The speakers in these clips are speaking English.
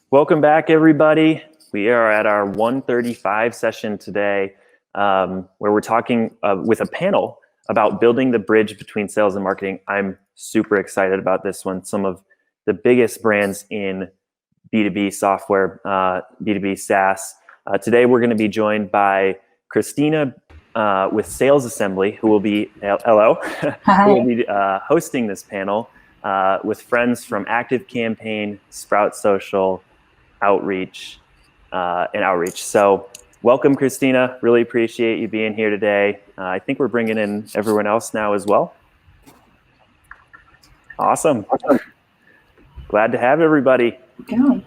Welcome back, everybody. We are at our 135 session today, where we're talking with a panel about building the bridge between sales and marketing. I'm super excited about this one. Some of the biggest brands in B2B software, B2B SaaS. Today, we're going to be joined by Christina with Sales Assembly, who will be, hello, who will be hosting this panel with friends from ActiveCampaign, Sprout Social, Outreach, and Outreach. So welcome, Christina. Really appreciate you being here today. I think we're bringing in everyone else now as well. Awesome. Glad to have everybody. Go.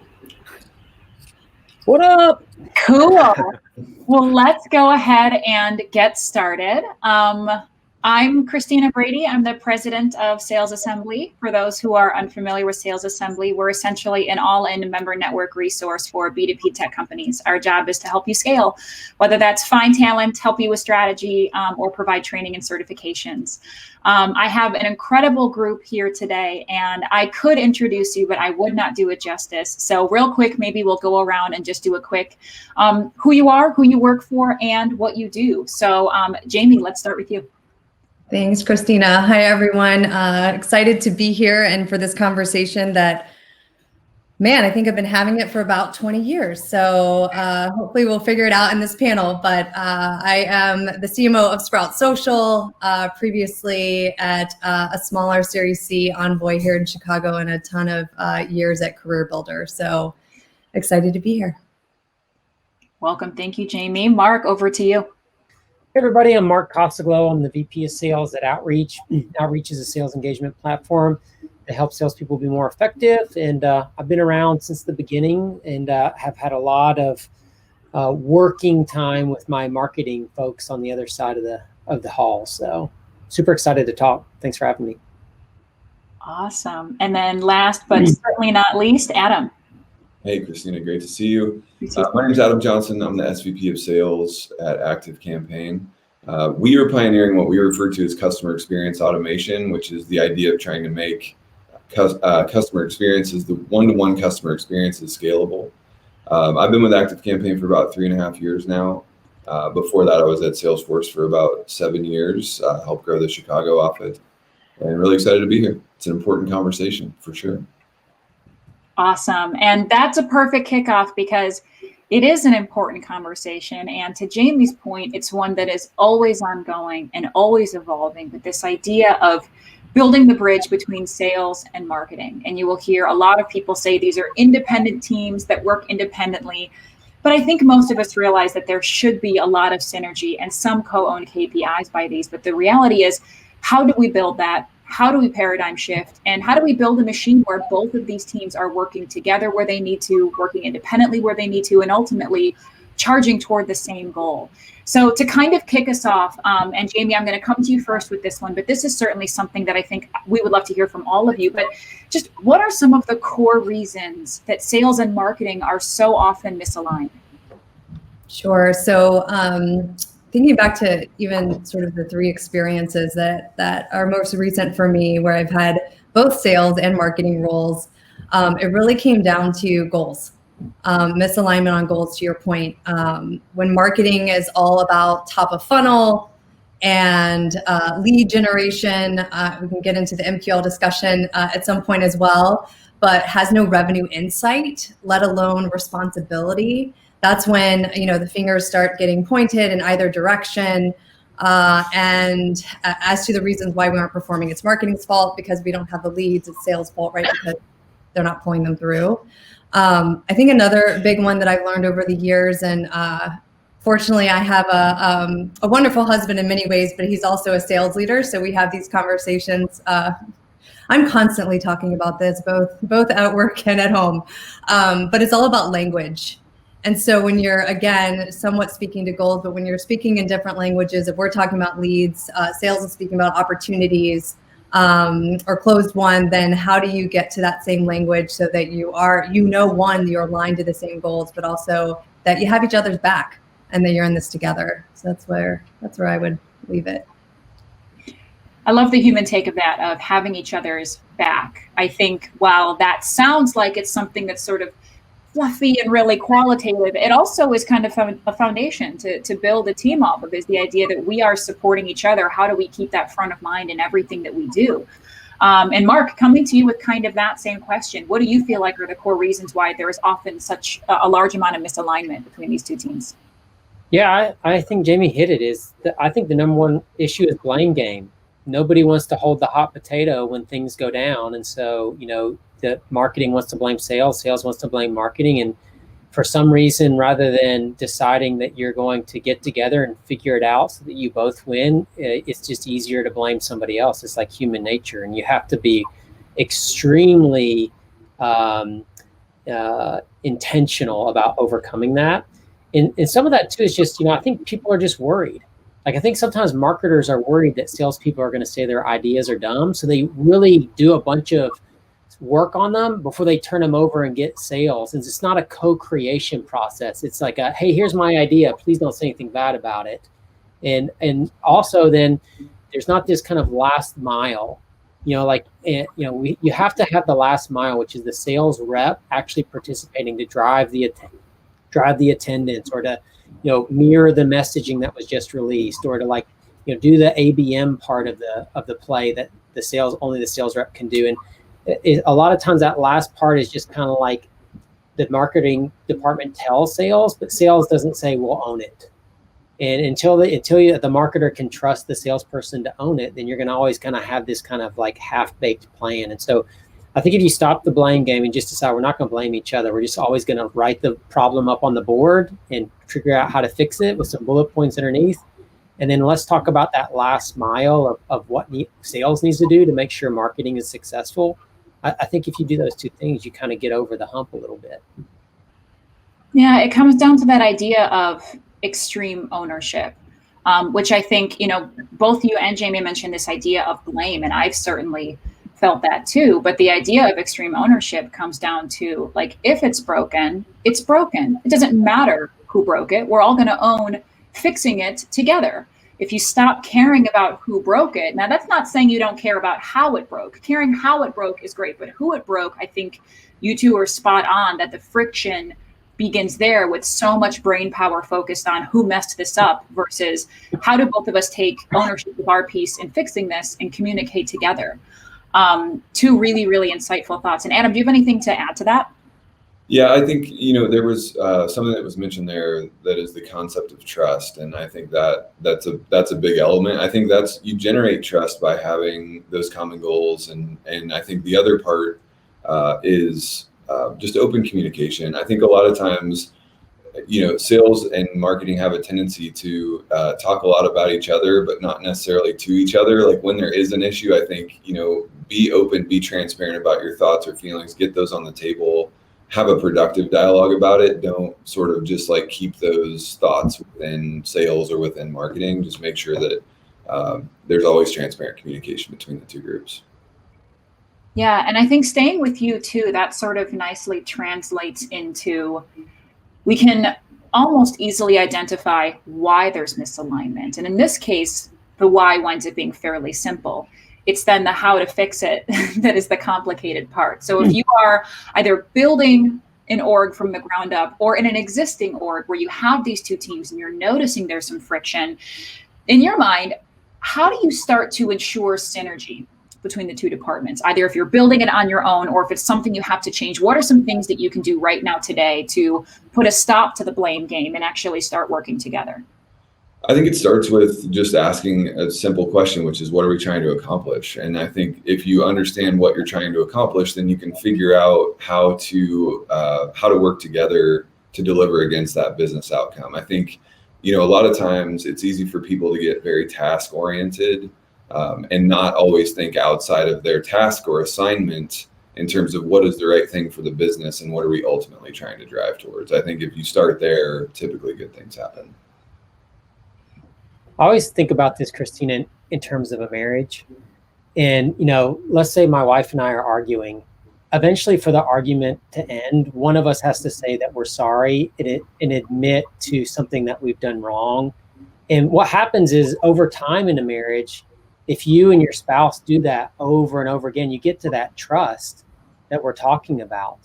What up? Cool. Well, let's go ahead and get started. I'm Christina Brady. I'm the president of Sales Assembly. For those who are unfamiliar with Sales Assembly, we're essentially an all-in member network resource for B2B tech companies. Our job is to help you scale, whether that's find talent, help you with strategy, or provide training and certifications. I have an incredible group here today, and I could introduce you, but I would not do it justice. So real quick, maybe we'll go around and just do a quick who you are, who you work for, and what you do. So Jamie, let's start with you. Thanks, Christina. Hi, everyone. Excited to be here and for this conversation that, man, I think I've been having it for about 20 years. So hopefully we'll figure it out in this panel. But I am the CMO of Sprout Social, previously at a smaller Series C Envoy here in Chicago, and a ton of years at Career Builder. So excited to be here. Welcome. Thank you, Jamie. Mark, over to you. Hey everybody, I'm Mark Kosoglow. I'm the VP of Sales at Outreach. Outreach is a sales engagement platform that helps salespeople be more effective. And I've been around since the beginning and have had a lot of working time with my marketing folks on the other side of the hall. So super excited to talk. Thanks for having me. Awesome. And then last but certainly not least, Adam. Hey, Christina, great to see you. My name is Adam Johnston. I'm the SVP of Sales at ActiveCampaign. We are pioneering what we refer to as customer experience automation, which is the idea of trying to make customer experiences, the one-to-one customer experiences, scalable. I've been with ActiveCampaign for about 3.5 years now. Before that, I was at Salesforce for about 7 years, helped grow the Chicago office, and really excited to be here. It's an important conversation for sure. Awesome. And that's a perfect kickoff because it is an important conversation. And to Jamie's point, it's one that is always ongoing and always evolving, but this idea of building the bridge between sales and marketing. And you will hear a lot of people say these are independent teams that work independently. But I think most of us realize that there should be a lot of synergy and some co-owned KPIs by these. But the reality is, how do we build that? How do we paradigm shift? And how do we build a machine where both of these teams are working together where they need to, working independently where they need to, and ultimately charging toward the same goal? So to kind of kick us off, and Jamie, I'm going to come to you first with this one, but this is certainly something that I think we would love to hear from all of you. But just what are some of the core reasons that sales and marketing are so often misaligned? Sure. So thinking back to even sort of the 3 experiences that are most recent for me, where I've had both sales and marketing roles, it really came down to goals, misalignment on goals, to your point. When marketing is all about top of funnel and lead generation, we can get into the MQL discussion at some point as well, but has no revenue insight, let alone responsibility. That's when, the fingers start getting pointed in either direction. And as to the reasons why we aren't performing, it's marketing's fault because we don't have the leads. It's sales' fault, right? Because they're not pulling them through. I think another big one that I've learned over the years, and fortunately I have a wonderful husband in many ways, but he's also a sales leader. So we have these conversations. I'm constantly talking about this, both at work and at home. But it's all about language. And so when you're, again, somewhat speaking to goals, but when you're speaking in different languages, if we're talking about leads, sales is speaking about opportunities or closed won, then how do you get to that same language so that you're aligned to the same goals, but also that you have each other's back and that you're in this together. So that's where I would leave it. I love the human take of that, of having each other's back. I think while that sounds like it's something that's sort of fluffy and really qualitative. It also is kind of a foundation to build a team off of, is the idea that we are supporting each other. How do we keep that front of mind in everything that we do? And Mark, coming to you with kind of that same question, what do you feel like are the core reasons why there is often such a large amount of misalignment between these two teams? Yeah, I think Jamie hit it. I think the number one issue is blame game. Nobody wants to hold the hot potato when things go down. And so, the marketing wants to blame sales, sales wants to blame marketing. And for some reason, rather than deciding that you're going to get together and figure it out so that you both win, it's just easier to blame somebody else. It's like human nature. And you have to be extremely intentional about overcoming that. And some of that too is just, I think people are just worried. Like, I think sometimes marketers are worried that salespeople are going to say their ideas are dumb. So they really do a bunch of work on them before they turn them over and get sales. And it's not a co-creation process. It's like, hey, here's my idea. Please don't say anything bad about it. And also then there's not this kind of last mile, you have to have the last mile, which is the sales rep actually participating to drive the attendance, or to mirror the messaging that was just released, or to do the ABM part of the play that only the sales rep can do. And a lot of times that last part is just kind of like the marketing department tells sales, but sales doesn't say we'll own it. And until the marketer can trust the salesperson to own it, then you're going to always kind of have this kind of like half-baked plan. And so I think if you stop the blame game and just decide we're not going to blame each other, we're just always going to write the problem up on the board and figure out how to fix it with some bullet points underneath. And then let's talk about that last mile of what sales needs to do to make sure marketing is successful. I think if you do those two things, you kind of get over the hump a little bit. Yeah, it comes down to that idea of extreme ownership, which I think, both you and Jamie mentioned this idea of blame, and I've certainly felt that too. But the idea of extreme ownership comes down to, like, if it's broken, it's broken. It doesn't matter who broke it. We're all going to own fixing it together. If you stop caring about who broke it, now that's not saying you don't care about how it broke. Caring how it broke is great, but who it broke, I think you two are spot on, that the friction begins there, with so much brain power focused on who messed this up versus how do both of us take ownership of our piece in fixing this and communicate together. Two really, really insightful thoughts. And Adam, do you have anything to add to that? Yeah, I think, there was something that was mentioned there that is the concept of trust. And I think that's a big element. I think you generate trust by having those common goals. And I think the other part is just open communication. I think a lot of times, sales and marketing have a tendency to talk a lot about each other, but not necessarily to each other. Like, when there is an issue, I think, be open, be transparent about your thoughts or feelings, get those on the table. Have a productive dialogue about it. Don't sort of just like keep those thoughts within sales or within marketing. Just make sure that there's always transparent communication between the two groups. Yeah, and I think staying with you too, that sort of nicely translates into, we can almost easily identify why there's misalignment. And in this case, the why winds up being fairly simple. It's then the how to fix it that is the complicated part. So if you are either building an org from the ground up, or in an existing org where you have these two teams and you're noticing there's some friction, in your mind, how do you start to ensure synergy between the two departments? Either if you're building it on your own, or if it's something you have to change, what are some things that you can do right now today to put a stop to the blame game and actually start working together? I think it starts with just asking a simple question, which is, what are we trying to accomplish? And I think if you understand what you're trying to accomplish, then you can figure out how to work together to deliver against that business outcome. I think, a lot of times it's easy for people to get very task oriented and not always think outside of their task or assignment in terms of what is the right thing for the business and what are we ultimately trying to drive towards. I think if you start there, typically good things happen. I always think about this, Christina, in terms of a marriage. And, let's say my wife and I are arguing. Eventually, for the argument to end, one of us has to say that we're sorry and admit to something that we've done wrong. And what happens is, over time in a marriage, if you and your spouse do that over and over again, you get to that trust that we're talking about.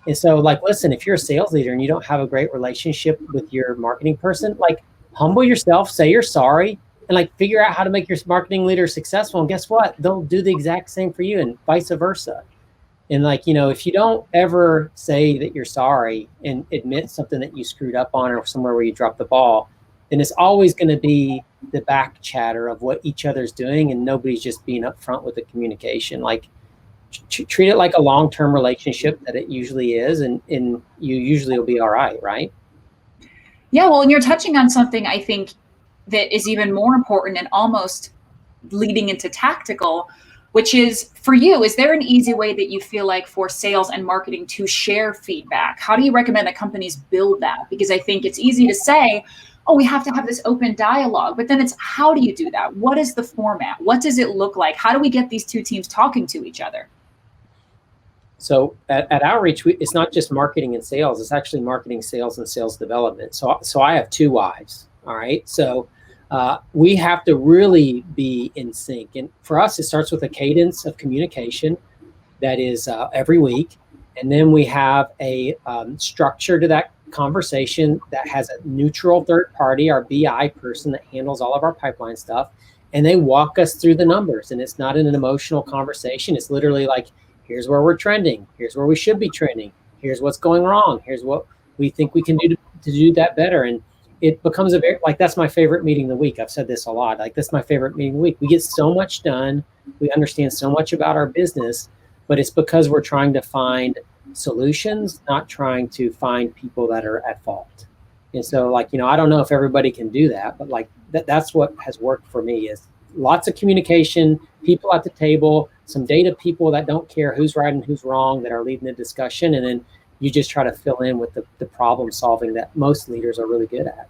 And so like, listen, if you're a sales leader and you don't have a great relationship with your marketing person, like humble yourself, say you're sorry, and like figure out how to make your marketing leader successful. And guess what? They'll do the exact same for you and vice versa. And like, you know, if you don't ever say that you're sorry and admit something that you screwed up on or somewhere where you dropped the ball, then it's always going to be the back chatter of what each other's doing, and nobody's just being upfront with the communication. Like treat it like a long-term relationship that it usually is, and you usually will be all right, right? Yeah, well, and you're touching on something I think that is even more important and almost leading into tactical, which is for you, is there an easy way that you feel like for sales and marketing to share feedback? How do you recommend that companies build that? Because I think it's easy to say, oh, we have to have this open dialogue, but then it's how do you do that? What is the format? What does it look like? How do we get these two teams talking to each other? So at Outreach, it's not just marketing and sales, it's actually marketing, sales, and sales development. So I have two wives, all right? So we have to really be in sync. And for us, it starts with a cadence of communication that is every week. And then we have a structure to that conversation that has a neutral third party, our BI person that handles all of our pipeline stuff. And they walk us through the numbers. And it's not an emotional conversation. It's literally like, here's where we're trending. Here's where we should be trending. Here's what's going wrong. Here's what we think we can do to do that better. And it becomes a very, like, that's my favorite meeting of the week. I've said this a lot. Like, that's my favorite meeting of the week. We get so much done. We understand so much about our business, but it's because we're trying to find solutions, not trying to find people that are at fault. And so, like, you know, I don't know if everybody can do that, but like that's what has worked for me is lots of communication, people at the table, some data people that don't care who's right and who's wrong that are leading the discussion. And then you just try to fill in with the problem solving that most leaders are really good at.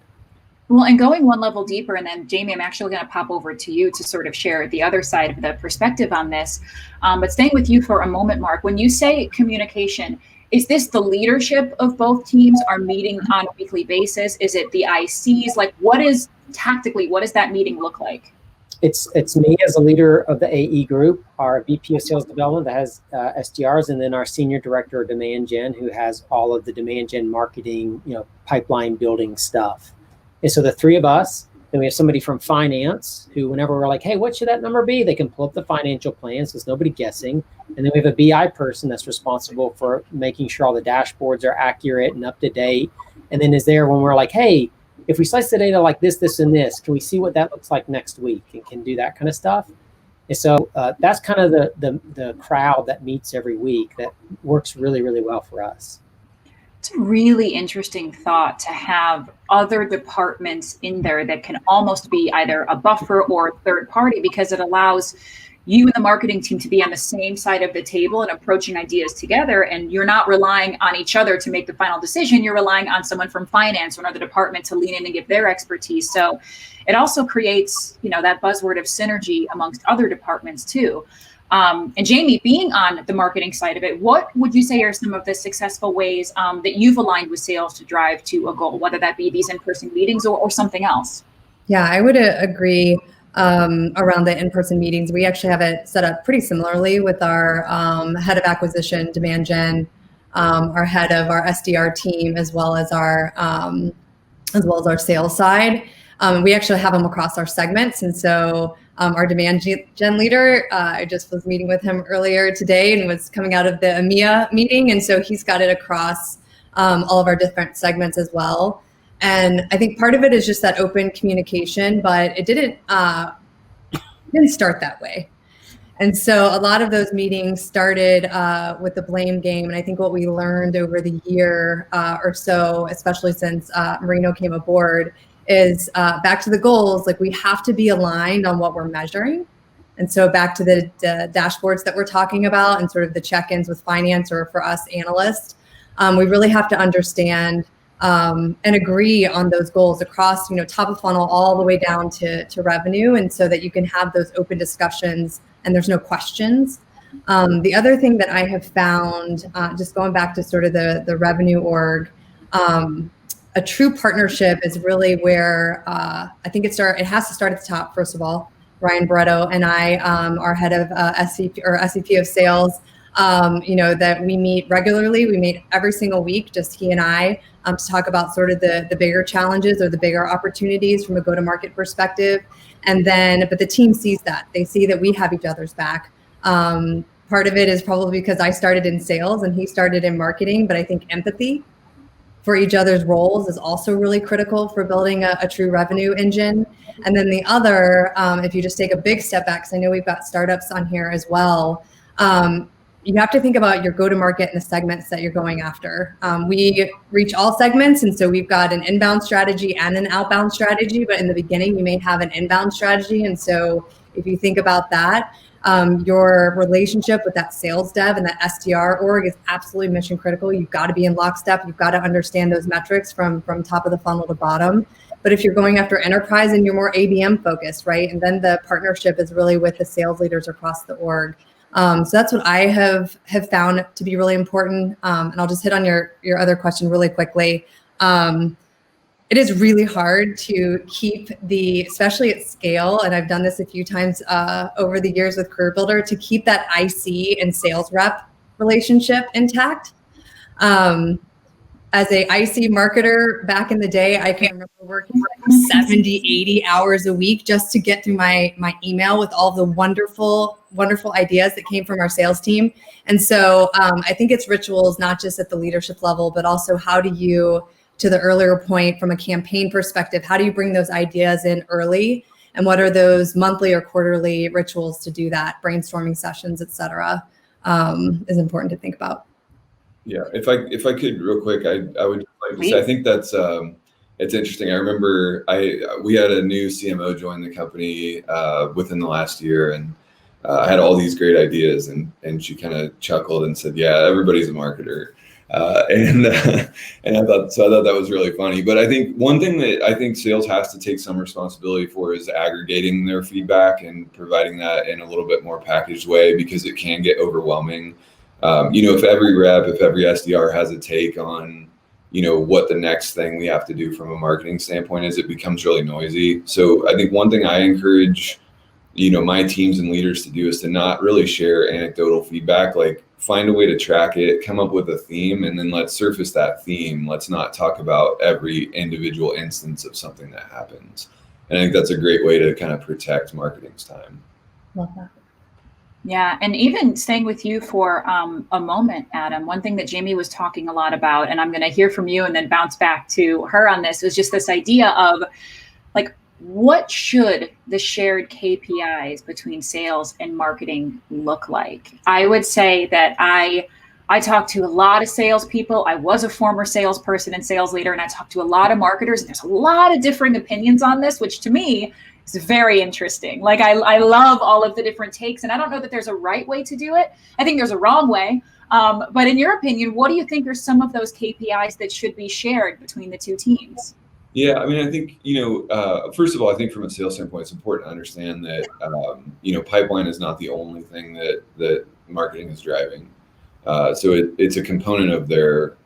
Well, and going one level deeper, and then Jamie, I'm actually going to pop over to you to sort of share the other side of the perspective on this. But staying with you for a moment, Mark, when you say communication, is this the leadership of both teams are meeting on a weekly basis? Is it the ICs? Like, what is tactically, what does that meeting look like? It's me as a leader of the AE group, our VP of Sales Development that has SDRs, and then our Senior Director of Demand Gen who has all of the Demand Gen marketing, you know, pipeline building stuff. And so the three of us, then we have somebody from finance who, whenever we're like, hey, what should that number be? They can pull up the financial plan, so there's nobody guessing. And then we have a BI person that's responsible for making sure all the dashboards are accurate and up to date. And then is there when we're like, hey, if we slice the data like this, this, and this, can we see what that looks like next week and can do that kind of stuff? And so that's kind of the crowd that meets every week that works really, really well for us. It's a really interesting thought to have other departments in there that can almost be either a buffer or a third party, because it allows you and the marketing team to be on the same side of the table and approaching ideas together. And you're not relying on each other to make the final decision. You're relying on someone from finance or another department to lean in and give their expertise. So it also creates, you know, that buzzword of synergy amongst other departments too. And Jamie, being on the marketing side of it, what would you say are some of the successful ways that you've aligned with sales to drive to a goal, whether that be these in-person meetings or something else? Yeah, I would agree around the in-person meetings. We actually have it set up pretty similarly with our head of acquisition, demand gen, our head of our SDR team, as well as our sales side. We actually have them across our segments, and so our demand gen leader, I just was meeting with him earlier today and was coming out of the EMEA meeting. And so he's got it across all of our different segments as well. And I think part of it is just that open communication, but it didn't start that way. And so a lot of those meetings started with the blame game. And I think what we learned over the year or so, especially since Marino came aboard, is back to the goals. Like, we have to be aligned on what we're measuring. And so back to the dashboards that we're talking about and sort of the check-ins with finance, or for us analysts, we really have to understand and agree on those goals across, you know, top of funnel all the way down to revenue. And so that you can have those open discussions and there's no questions. The other thing that I have found, just going back to sort of the revenue org, a true partnership is really where I think it has to start at the top. First of all, Ryan Barretto and I, our head of SVP of sales, that we meet regularly. We meet every single week, just he and I, to talk about sort of the bigger challenges or the bigger opportunities from a go-to-market perspective. And then, but the team sees that. They see that we have each other's back. Part of it is probably because I started in sales and he started in marketing, but I think empathy for each other's roles is also really critical for building a true revenue engine. And then the other, if you just take a big step back, because I know we've got startups on here as well, you have to think about your go-to-market and the segments that you're going after. We reach all segments, and so we've got an inbound strategy and an outbound strategy, but in the beginning, you may have an inbound strategy. And so if you think about that, your relationship with that sales dev and that SDR org is absolutely mission critical. You've got to be in lockstep. You've got to understand those metrics from top of the funnel to bottom. But if you're going after enterprise and you're more ABM focused, right? And then the partnership is really with the sales leaders across the org. So that's what I have found to be really important. And I'll just hit on your other question really quickly. It is really hard to keep especially at scale, and I've done this a few times over the years with Career Builder, to keep that IC and sales rep relationship intact. As a IC marketer back in the day, I can remember working like 70, 80 hours a week just to get through my email with all the wonderful ideas that came from our sales team. And so I think it's rituals, not just at the leadership level, but also how do you, to the earlier point from a campaign perspective, how do you bring those ideas in early? And what are those monthly or quarterly rituals to do that? Brainstorming sessions, et cetera, is important to think about. Yeah, if I could real quick, I would like to say, I think that's it's interesting. I remember we had a new CMO join the company within the last year, and I had all these great ideas, and she kind of chuckled and said, "Yeah, everybody's a marketer," and I thought that was really funny. But I think one thing that I think sales has to take some responsibility for is aggregating their feedback and providing that in a little bit more packaged way, because it can get overwhelming. If every rep, if every SDR has a take on, what the next thing we have to do from a marketing standpoint is, it becomes really noisy. So I think one thing I encourage, my teams and leaders to do is to not really share anecdotal feedback. Like, find a way to track it, come up with a theme, and then let's surface that theme. Let's not talk about every individual instance of something that happens. And I think that's a great way to kind of protect marketing's time. Love that. Yeah, and even staying with you for a moment, Adam, one thing that Jamie was talking a lot about, and I'm going to hear from you and then bounce back to her on this, was just this idea of, like, what should the shared KPIs between sales and marketing look like? I would say that I talk to a lot of salespeople. I was a former salesperson and sales leader, and I talk to a lot of marketers, and there's a lot of differing opinions on this, which to me is very interesting. Like, I love all of the different takes, and I don't know that there's a right way to do it. I think there's a wrong way. But in your opinion, what do you think are some of those KPIs that should be shared between the two teams? Yeah, I mean, I think, first of all, I think from a sales standpoint, it's important to understand that, pipeline is not the only thing that marketing is driving. So it's a component of their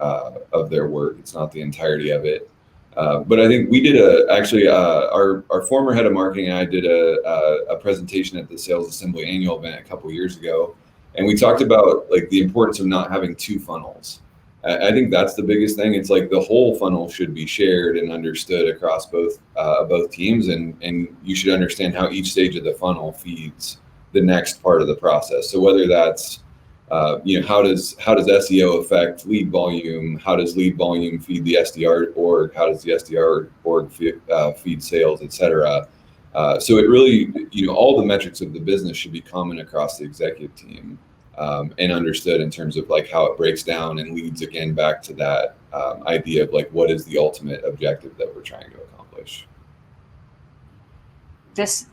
work. It's not the entirety of it. But I think we did our former head of marketing and I did a presentation at the Sales Assembly annual event a couple years ago, and we talked about, like, the importance of not having two funnels. I think that's the biggest thing. It's like the whole funnel should be shared and understood across both teams, and you should understand how each stage of the funnel feeds the next part of the process. So whether that's how does SEO affect lead volume? How does lead volume feed the SDR org? How does the SDR org feed sales, et cetera? So it really, all the metrics of the business should be common across the executive team, and understood in terms of, like, how it breaks down and leads again back to that idea of, like, what is the ultimate objective that we're trying to accomplish.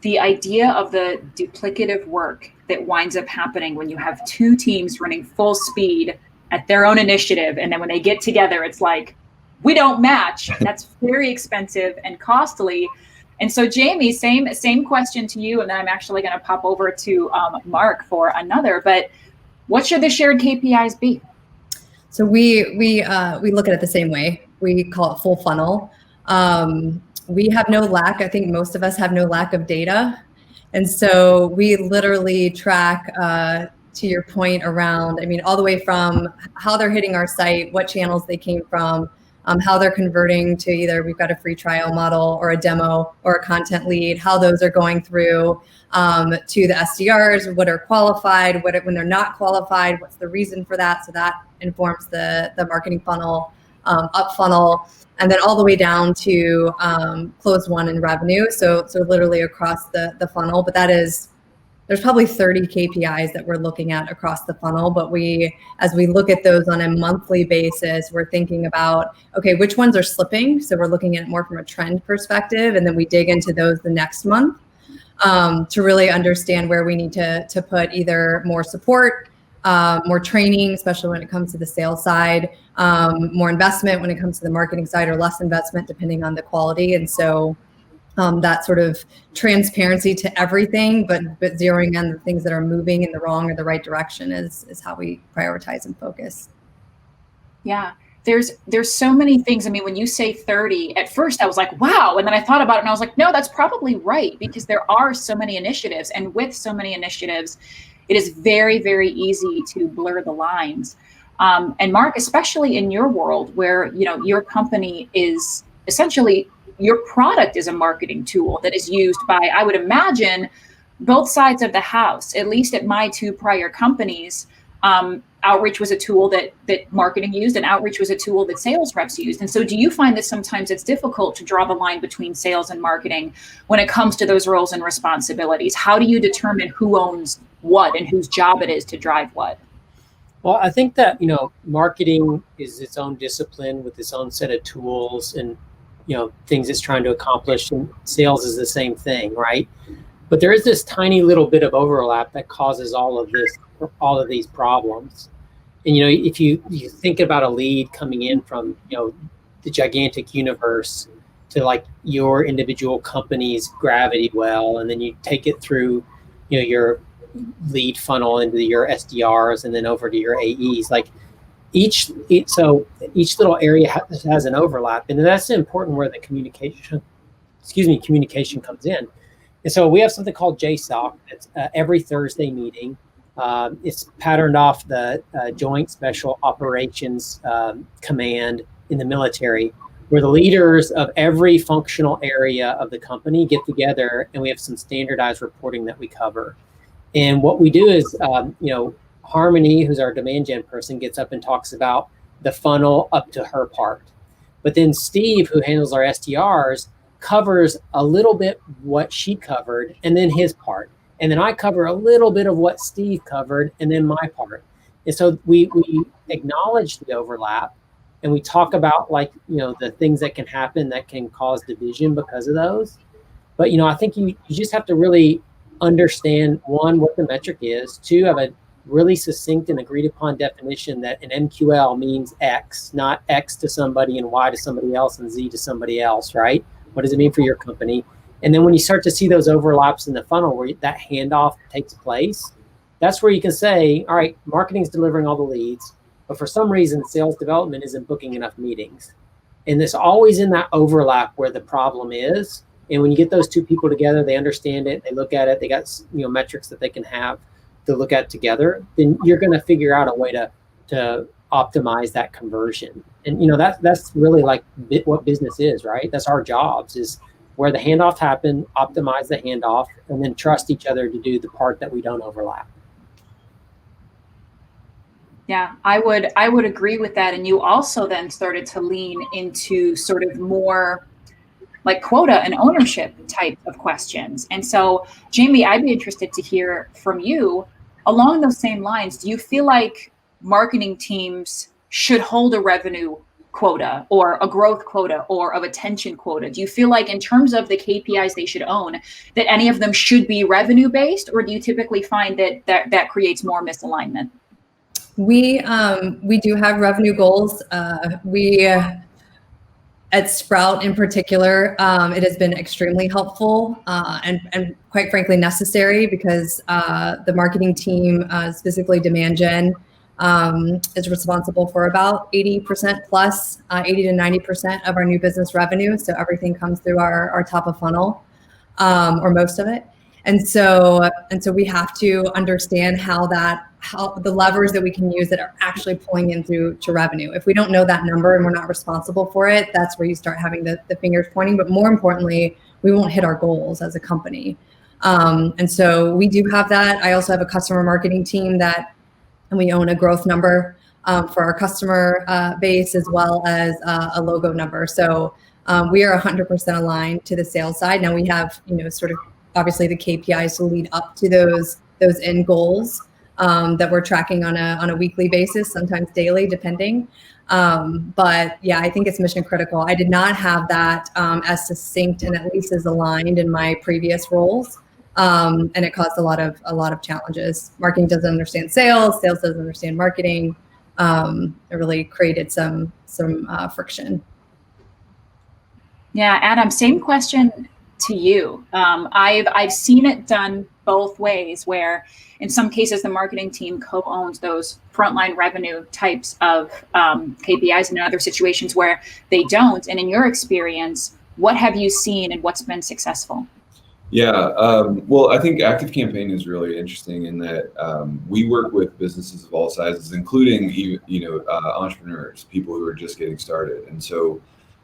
The idea of the duplicative work that winds up happening when you have two teams running full speed at their own initiative, and then when they get together, it's like, we don't match. That's very expensive and costly. And so, Jamie, same question to you, and then I'm actually going to pop over to Mark for another. But what should the shared KPIs be? So we look at it the same way. We call it full funnel. We have no lack. I think most of us have no lack of data. And so we literally track to your point around, I mean, all the way from how they're hitting our site, what channels they came from, how they're converting to either we've got a free trial model or a demo or a content lead, how those are going through to the SDRs, what are qualified, when they're not qualified, what's the reason for that? So that informs the marketing funnel, up funnel, and then all the way down to close one in revenue. So literally across the funnel, but there's probably 30 KPIs that we're looking at across the funnel, but as we look at those on a monthly basis, we're thinking about, okay, which ones are slipping? So we're looking at it more from a trend perspective, and then we dig into those the next month to really understand where we need to put either more support, more training, especially when it comes to the sales side, more investment when it comes to the marketing side, or less investment depending on the quality. And so that sort of transparency to everything, but zeroing in the things that are moving in the wrong or the right direction is how we prioritize and focus. Yeah, there's so many things. I mean, when you say 30, at first I was like, wow. And then I thought about it and I was like, no, that's probably right, because there are so many initiatives. And with so many initiatives, it is very, very easy to blur the lines. And Mark, especially in your world where, your company is essentially, your product is a marketing tool that is used by, I would imagine, both sides of the house. At least at my two prior companies, outreach was a tool that marketing used, and outreach was a tool that sales reps used. And so do you find that sometimes it's difficult to draw the line between sales and marketing when it comes to those roles and responsibilities? How do you determine who owns what and whose job it is to drive what? Well, I think that, marketing is its own discipline with its own set of tools and, things it's trying to accomplish, and sales is the same thing, right? But there is this tiny little bit of overlap that causes all of these problems. And, if you think about a lead coming in from, the gigantic universe to like your individual company's gravity well, and then you take it through, your lead funnel into your SDRs and then over to your AEs, like each little area has an overlap, and that's important where the communication comes in. And so we have something called JSOC. It's every Thursday meeting. It's patterned off the Joint Special Operations Command in the military, where the leaders of every functional area of the company get together, and we have some standardized reporting that we cover. And what we do is, Harmony, who's our demand gen person, gets up and talks about the funnel up to her part. But then Steve, who handles our SDRs, covers a little bit what she covered and then his part. And then I cover a little bit of what Steve covered and then my part. And so we acknowledge the overlap, and we talk about the things that can happen that can cause division because of those. But, I think you just have to really understand, one, what the metric is, two, have a really succinct and agreed upon definition that an MQL means X, not X to somebody and Y to somebody else and Z to somebody else, right? What does it mean for your company? And then when you start to see those overlaps in the funnel where that handoff takes place, that's where you can say, all right, marketing's delivering all the leads, but for some reason, sales development isn't booking enough meetings. And it's always in that overlap where the problem is. And when you get those two people together, they understand it, they look at it, they got metrics that they can have to look at together, then you're going to figure out a way to optimize that conversion. And that's really like what business is, right? That's our jobs, is where the handoff happen, optimize the handoff, and then trust each other to do the part that we don't overlap. Yeah, I would agree with that. And you also then started to lean into sort of more like quota and ownership type of questions. And so, Jamie, I'd be interested to hear from you along those same lines. Do you feel like marketing teams should hold a revenue quota or a growth quota or a retention quota? Do you feel like in terms of the KPIs they should own, that any of them should be revenue based, or do you typically find that creates more misalignment? We do have revenue goals. At Sprout in particular, it has been extremely helpful and quite frankly necessary, because the marketing team, specifically demand gen, is responsible for about 80% plus, 80 to 90% of our new business revenue. So everything comes through our top of funnel, or most of it. And so we have to understand how the levers that we can use that are actually pulling into revenue. If we don't know that number and we're not responsible for it, that's where you start having the fingers pointing. But more importantly, we won't hit our goals as a company. And so we do have that. I also have a customer marketing team and we own a growth number for our customer base, as well as a logo number. So we are 100% aligned to the sales side. Now we have, sort of obviously the KPIs to lead up to those end goals that we're tracking on a weekly basis, sometimes daily, depending. But yeah, I think it's mission critical. I did not have that as succinct and at least as aligned in my previous roles. And it caused a lot of challenges. Marketing doesn't understand sales doesn't understand marketing. It really created some friction. Yeah, Adam, same question to you. I've seen it done both ways, where in some cases the marketing team co-owns those frontline revenue types of KPIs, and in other situations where they don't. And in your experience, what have you seen and what's been successful? Yeah, well, I think ActiveCampaign is really interesting in that we work with businesses of all sizes, including entrepreneurs, people who are just getting started, and so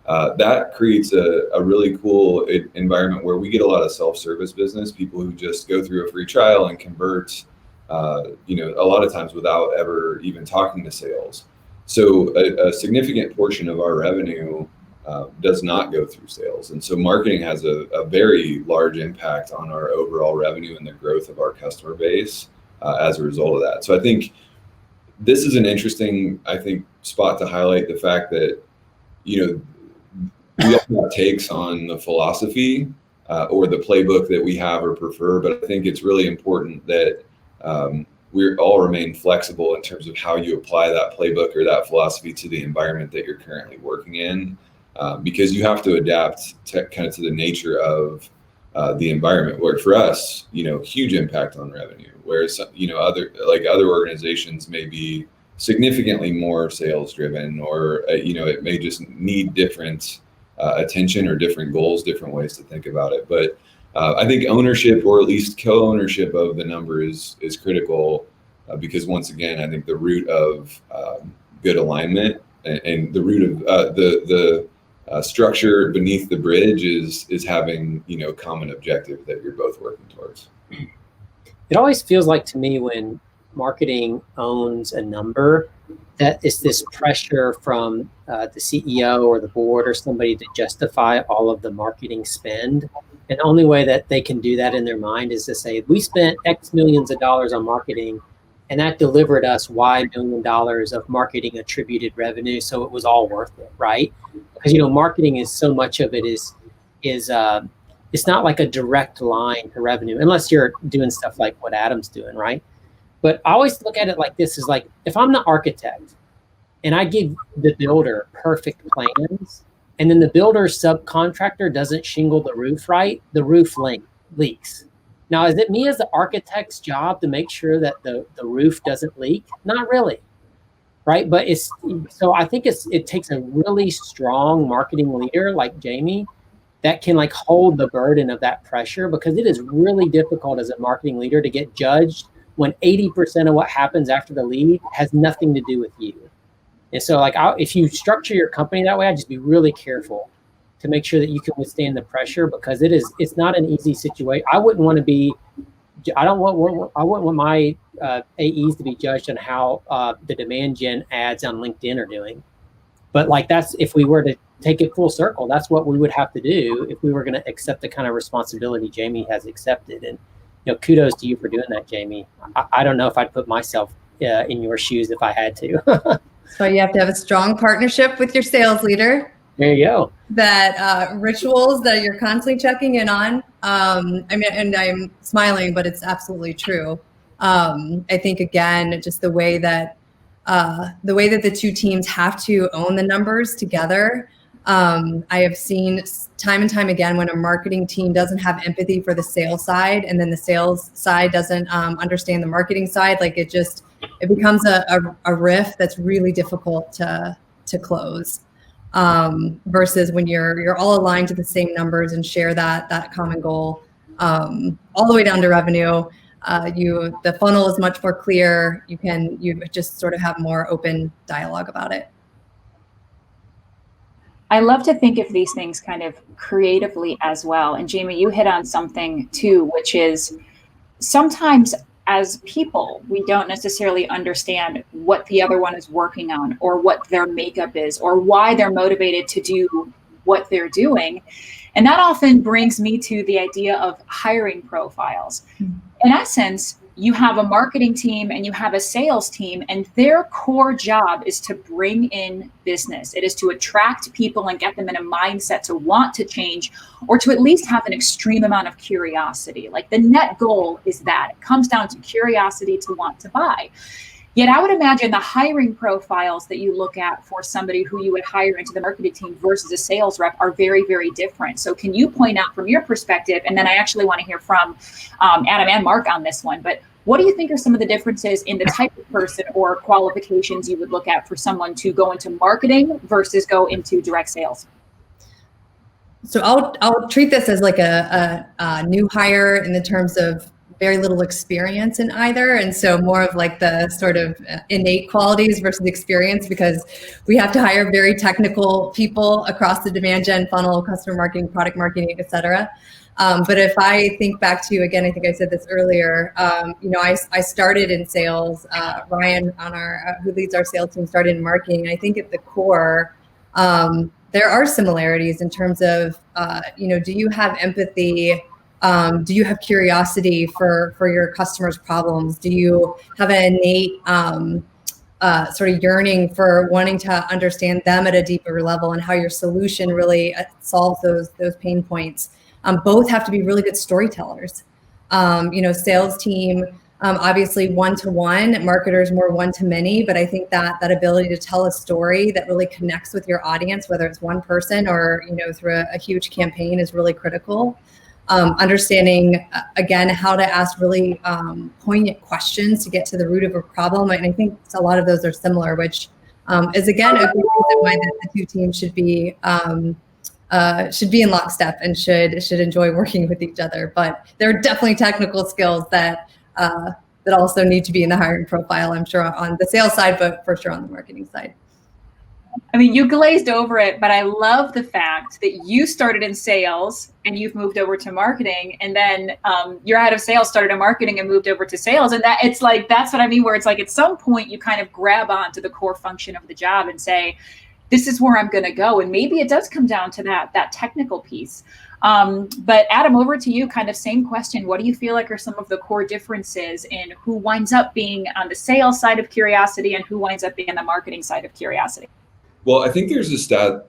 that creates a really cool environment where we get a lot of self-service business, people who just go through a free trial and convert, a lot of times without ever even talking to sales. So a significant portion of our revenue does not go through sales. And so marketing has a very large impact on our overall revenue and the growth of our customer base as a result of that. So I think this is an interesting, spot to highlight the fact that, we all have takes on the philosophy or the playbook that we have or prefer, but I think it's really important that we all remain flexible in terms of how you apply that playbook or that philosophy to the environment that you're currently working in. Because you have to adapt to the nature of the environment. Where for us, huge impact on revenue. Whereas other organizations may be significantly more sales driven, or it may just need different attention or different goals, different ways to think about it. But I think ownership, or at least co-ownership of the number, is critical because once again, I think the root of good alignment and the root of the structure beneath the bridge is having common objective that you're both working towards. It always feels like to me when marketing owns a number that it's this pressure from the CEO or the board or somebody to justify all of the marketing spend. And the only way that they can do that in their mind is to say, we spent X millions of dollars on marketing and that delivered us Y $1 million of marketing attributed revenue. So it was all worth it, right? Because, marketing is so much of it is it's not like a direct line to revenue unless you're doing stuff like what Adam's doing, right? But I always look at it like this: is like, if I'm the architect and I give the builder perfect plans, and then the builder's subcontractor doesn't shingle the roof right, the roof leaks. Now, is it me as the architect's job to make sure that the roof doesn't leak? Not really. Right. But I think it takes a really strong marketing leader like Jamie that can hold the burden of that pressure, because it is really difficult as a marketing leader to get judged when 80% of what happens after the lead has nothing to do with you. And so if you structure your company that way, I'd just be really careful to make sure that you can withstand the pressure, because it's not an easy situation. I wouldn't want my AEs to be judged on how the demand gen ads on LinkedIn are doing. But that's, if we were to take it full circle, that's what we would have to do if we were going to accept the kind of responsibility Jamie has accepted. And kudos to you for doing that, Jamie. I don't know if I'd put myself in your shoes if I had to. So you have to have a strong partnership with your sales leader. There you go. That rituals that you're constantly checking in on. And I'm smiling, but it's absolutely true. I think, again, just the way that the two teams have to own the numbers together. I have seen time and time again when a marketing team doesn't have empathy for the sales side, and then the sales side doesn't understand the marketing side, it becomes a rift that's really difficult to close. Versus when you're all aligned to the same numbers and share that common goal. all the way down to revenue. The funnel is much more clear. You just sort of have more open dialogue about it. I love to think of these things kind of creatively as well. And Jamie, you hit on something too, which is sometimes as people, we don't necessarily understand what the other one is working on or what their makeup is or why they're motivated to do what they're doing. And that often brings me to the idea of hiring profiles. In essence, you have a marketing team and you have a sales team, and their core job is to bring in business. It is to attract people and get them in a mindset to want to change, or to at least have an extreme amount of curiosity. Like the net goal is that it comes down to curiosity to want to buy. Yet I would imagine the hiring profiles that you look at for somebody who you would hire into the marketing team versus a sales rep are very, very different. So can you point out from your perspective, and then I actually want to hear from Adam and Mark on this one, but what do you think are some of the differences in the type of person or qualifications you would look at for someone to go into marketing versus go into direct sales? So I'll treat this as like a new hire in the terms of very little experience in either. And so more of like the sort of innate qualities versus experience, because we have to hire very technical people across the demand gen funnel, customer marketing, product marketing, et cetera. But if I think back to, again, I think I said this earlier, I started in sales. Ryan who leads our sales team started in marketing. I think at the core, there are similarities in terms of, do you have empathy? Do you have curiosity for your customers' problems? Do you have an innate sort of yearning for wanting to understand them at a deeper level and how your solution really solves those pain points? Both have to be really good storytellers. Sales team, obviously one-to-one, marketers more one-to-many, but I think that ability to tell a story that really connects with your audience, whether it's one person or, through a huge campaign, is really critical. Understanding, again, how to ask really poignant questions to get to the root of a problem. And I think a lot of those are similar, which is, again, a good reason why the two teams should be in lockstep and should enjoy working with each other. But there are definitely technical skills that also need to be in the hiring profile, I'm sure, on the sales side, but for sure on the marketing side. I mean, you glazed over it, but I love the fact that you started in sales and you've moved over to marketing, and then your head of sales started in marketing and moved over to sales. And that it's like, that's what I mean, where it's like at some point you kind of grab onto the core function of the job and say, this is where I'm going to go. And maybe it does come down to that technical piece. But Adam, over to you, kind of same question. What do you feel like are some of the core differences in who winds up being on the sales side of curiosity and who winds up being on the marketing side of curiosity? Well, I think there's a stat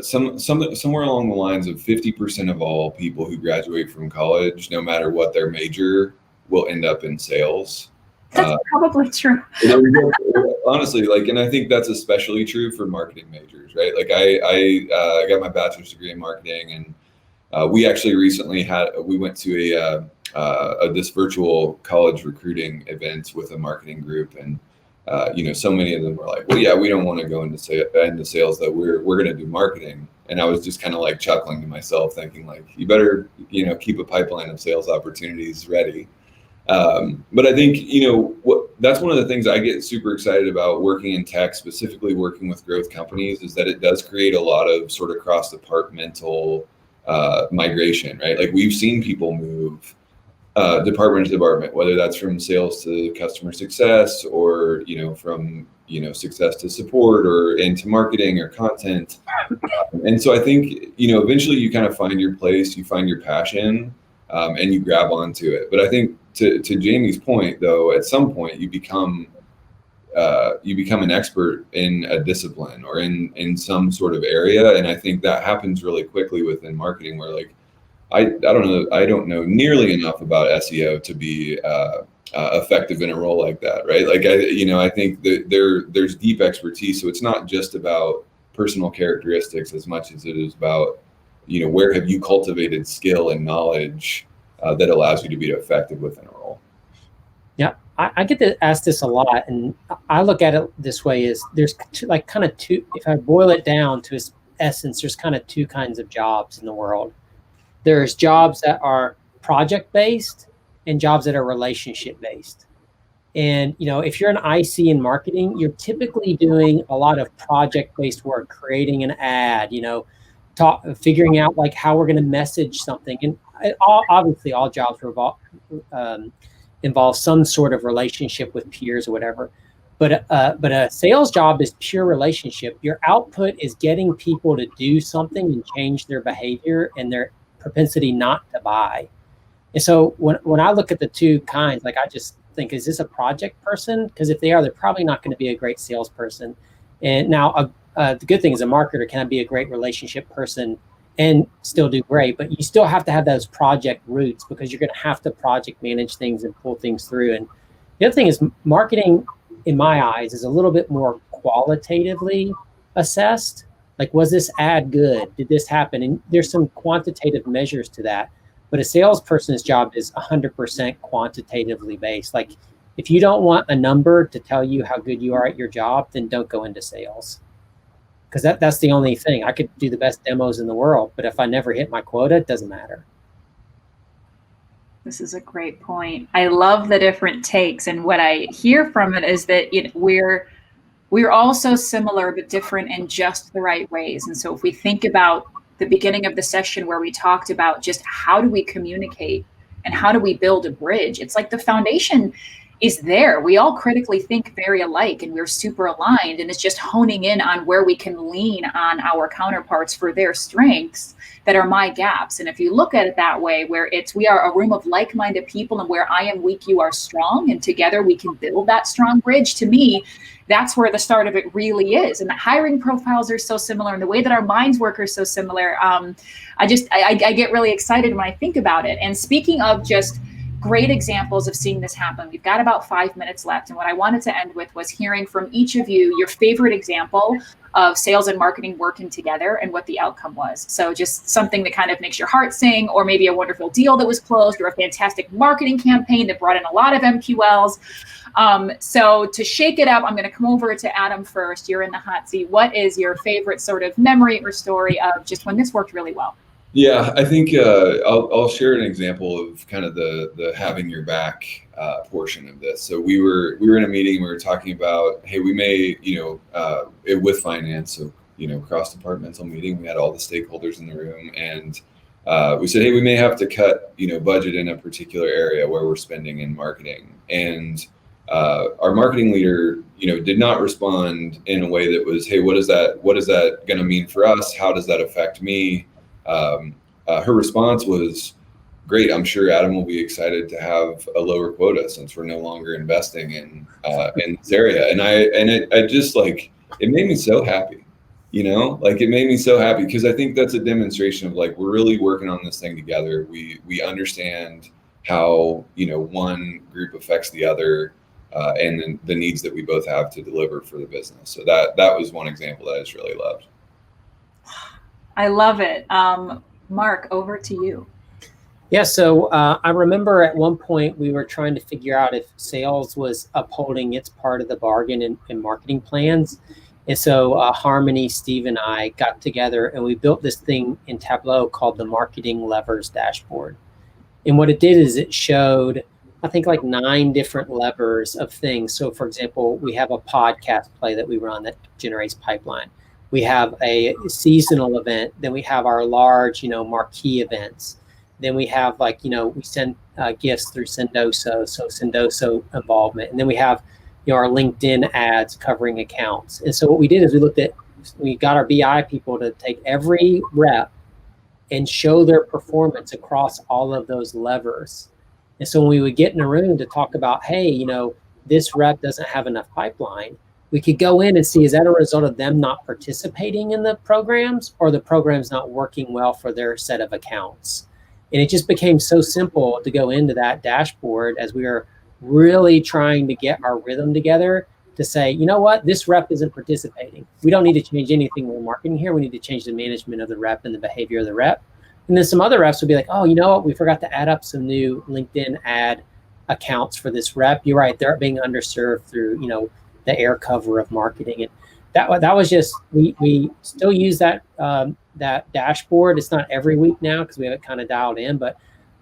somewhere along the lines of 50% of all people who graduate from college, no matter what their major, will end up in sales. That's probably true. Honestly, and I think that's especially true for marketing majors, right? Like I got my bachelor's degree in marketing, and we actually recently we went to this virtual college recruiting event with a marketing group, and so many of them were like, well, yeah, we don't want to go into sales, that we're going to do marketing. And I was just kind of like chuckling to myself, thinking like, you better, keep a pipeline of sales opportunities ready. But I think, that's one of the things I get super excited about working in tech, specifically working with growth companies, is that it does create a lot of sort of cross-departmental migration, right? Like we've seen people move department to department, whether that's from sales to customer success, or from success to support, or into marketing or content. And so I think eventually you kind of find your place, you find your passion, and you grab onto it. But I think to Jamie's point, though, at some point you become an expert in a discipline or in some sort of area, and I think that happens really quickly within marketing, where like I don't know nearly enough about SEO to be effective in a role like that, right? Like I think that there's deep expertise, so it's not just about personal characteristics as much as it is about where have you cultivated skill and knowledge that allows you to be effective within a role. Yeah, I get to ask this a lot, and I look at it this way: is there's two. If I boil it down to its essence, there's kind of two kinds of jobs in the world. There's jobs that are project-based and jobs that are relationship-based. And, if you're an IC in marketing, you're typically doing a lot of project-based work, creating an ad, figuring out like how we're going to message something. And obviously all jobs involve some sort of relationship with peers or whatever. But a sales job is pure relationship. Your output is getting people to do something and change their behavior and their propensity not to buy. And so when I look at the two kinds, like I just think, is this a project person? Because if they are, they're probably not going to be a great salesperson. And now the good thing is a marketer can be a great relationship person and still do great, but you still have to have those project roots because you're going to have to project manage things and pull things through. And the other thing is marketing, in my eyes, is a little bit more qualitatively assessed. Like, was this ad good? Did this happen? And there's some quantitative measures to that. But a salesperson's job is 100% quantitatively based. Like, if you don't want a number to tell you how good you are at your job, then don't go into sales. Because that's the only thing. I could do the best demos in the world, but if I never hit my quota, it doesn't matter. This is a great point. I love the different takes, and what I hear from it is that we're all so similar but different in just the right ways. And so if we think about the beginning of the session where we talked about just how do we communicate and how do we build a bridge, it's like the foundation is there. We all critically think very alike and we're super aligned, and it's just honing in on where we can lean on our counterparts for their strengths that are my gaps. And if you look at it that way, where we are a room of like-minded people, and where I am weak, you are strong, and together we can build that strong bridge, to me, that's where the start of it really is. And the hiring profiles are so similar, and the way that our minds work are so similar. I get really excited when I think about it. And speaking of just great examples of seeing this happen, we've got about 5 minutes left. And what I wanted to end with was hearing from each of you your favorite example of sales and marketing working together and what the outcome was. So just something that kind of makes your heart sing, or maybe a wonderful deal that was closed, or a fantastic marketing campaign that brought in a lot of MQLs. So to shake it up, I'm going to come over to Adam first. You're in the hot seat. What is your favorite sort of memory or story of just when this worked really well? Yeah, I think I'll share an example of kind of the having your back portion of this. So we were in a meeting. We were talking about, hey, we may, with finance, so cross-departmental meeting. We had all the stakeholders in the room, and we said, hey, we may have to cut budget in a particular area where we're spending in marketing. And our marketing leader, did not respond in a way that was, hey, what is that going to mean for us? How does that affect me? Her response was, great, I'm sure Adam will be excited to have a lower quota since we're no longer investing in this area. And I just, like, it made me so happy, it made me so happy, because I think that's a demonstration of, like, we're really working on this thing together. We understand how, one group affects the other, and then the needs that we both have to deliver for the business. So that was one example that I just really loved. I love it. Mark, over to you. Yeah, so I remember at one point we were trying to figure out if sales was upholding its part of the bargain in marketing plans. And so Harmony, Steve, and I got together and we built this thing in Tableau called the Marketing Levers Dashboard. And what it did is it showed, I think, like 9 different levers of things. So, for example, we have a podcast play that we run that generates pipeline. We have a seasonal event. Then we have our large, marquee events. Then we have, like, we send gifts through Sendoso, so Sendoso involvement. And then we have, our LinkedIn ads covering accounts. And so what we did is we got our BI people to take every rep and show their performance across all of those levers. And so when we would get in a room to talk about, hey, this rep doesn't have enough pipeline, we could go in and see, is that a result of them not participating in the programs, or the programs not working well for their set of accounts? And it just became so simple to go into that dashboard as we were really trying to get our rhythm together to say, you know what, this rep isn't participating. We don't need to change anything when we're marketing here. We need to change the management of the rep and the behavior of the rep. And then some other reps would be like, oh, you know what, we forgot to add up some new LinkedIn ad accounts for this rep. You're right, they're being underserved through, the air cover of marketing. And that was just, we still use that dashboard. It's not every week now because we have it kind of dialed in, but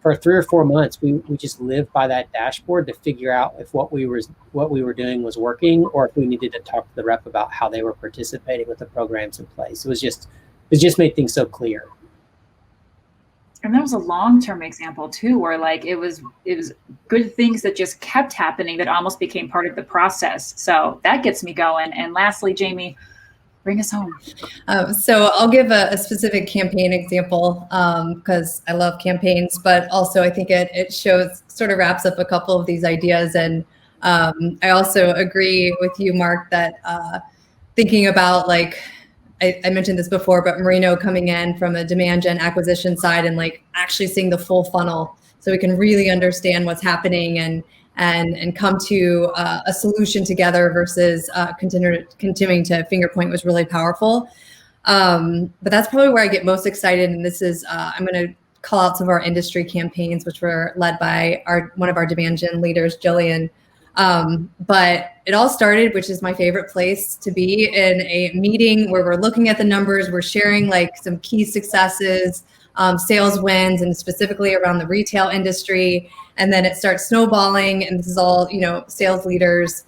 for 3 or 4 months, we just lived by that dashboard to figure out if what we were doing was working, or if we needed to talk to the rep about how they were participating with the programs in place. It just made things so clear. And that was a long-term example too, where like it was good things that just kept happening that almost became part of the process. So that gets me going. And lastly, Jamie, bring us home. So I'll give a specific campaign example because I love campaigns, but also I think it sort of wraps up a couple of these ideas. And I also agree with you, Mark, that thinking about like, I mentioned this before, but Marino coming in from a demand gen acquisition side and like actually seeing the full funnel so we can really understand what's happening and come to a solution together versus continuing to finger point was really powerful. But that's probably where I get most excited. And this is, I'm going to call out some of our industry campaigns, which were led by one of our demand gen leaders, Jillian. But it all started, which is my favorite place to be, in a meeting where we're looking at the numbers, we're sharing like some key successes, sales wins, and specifically around the retail industry. And then it starts snowballing, and this is all, sales leaders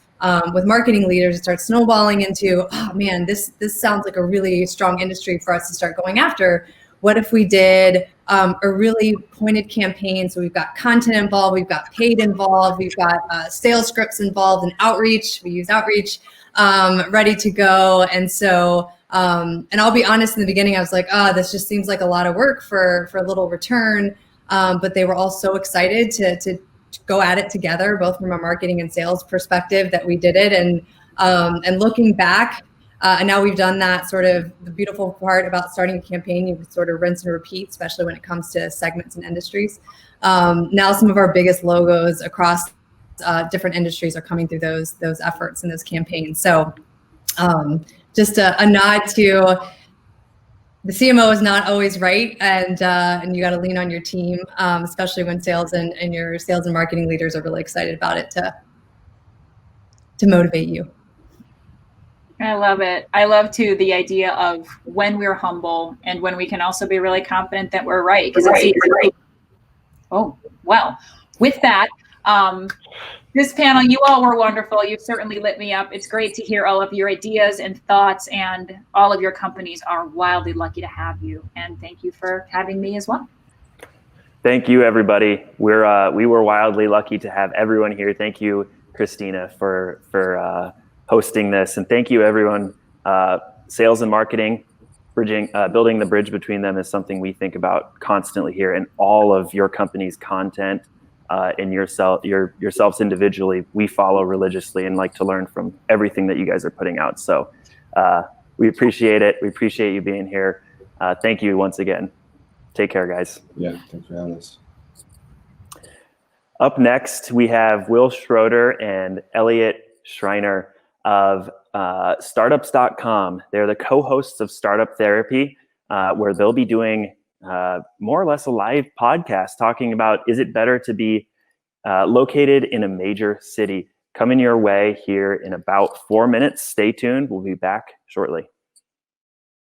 with marketing leaders. It starts snowballing into, oh man, this sounds like a really strong industry for us to start going after. What if we did a really pointed campaign? So we've got content involved, we've got paid involved, we've got sales scripts involved, and outreach. We use outreach ready to go. And so, and I'll be honest, in the beginning, I was like, this just seems like a lot of work for a little return. But they were all so excited to go at it together, both from a marketing and sales perspective, that we did it. And looking back, and now we've done that. Sort of the beautiful part about starting a campaign, you sort of rinse and repeat, especially when it comes to segments and industries. Now some of our biggest logos across different industries are coming through those efforts and those campaigns. So just a nod to the CMO is not always right, and you got to lean on your team, especially when sales and your sales and marketing leaders are really excited about it to motivate you. I love it. I love too the idea of when we're humble and when we can also be really confident that we're right. Oh, well, with that, this panel, you all were wonderful. You've certainly lit me up. It's great to hear all of your ideas and thoughts, and all of your companies are wildly lucky to have you. And thank you for having me as well. Thank you, everybody. We were wildly lucky to have everyone here. Thank you, Christina, for hosting this, and thank you, everyone. Sales and marketing, building the bridge between them is something we think about constantly here, and all of your company's content and yourselves individually, we follow religiously and like to learn from everything that you guys are putting out. So we appreciate it. We appreciate you being here. Thank you once again. Take care, guys. Yeah, thanks for having us. Up next, we have Will Schroeder and Elliot Schreiner of startups.com. They're the co-hosts of Startup Therapy, where they'll be doing more or less a live podcast talking about, is it better to be located in a major city? Coming your way here in about 4 minutes. Stay tuned. We'll be back shortly.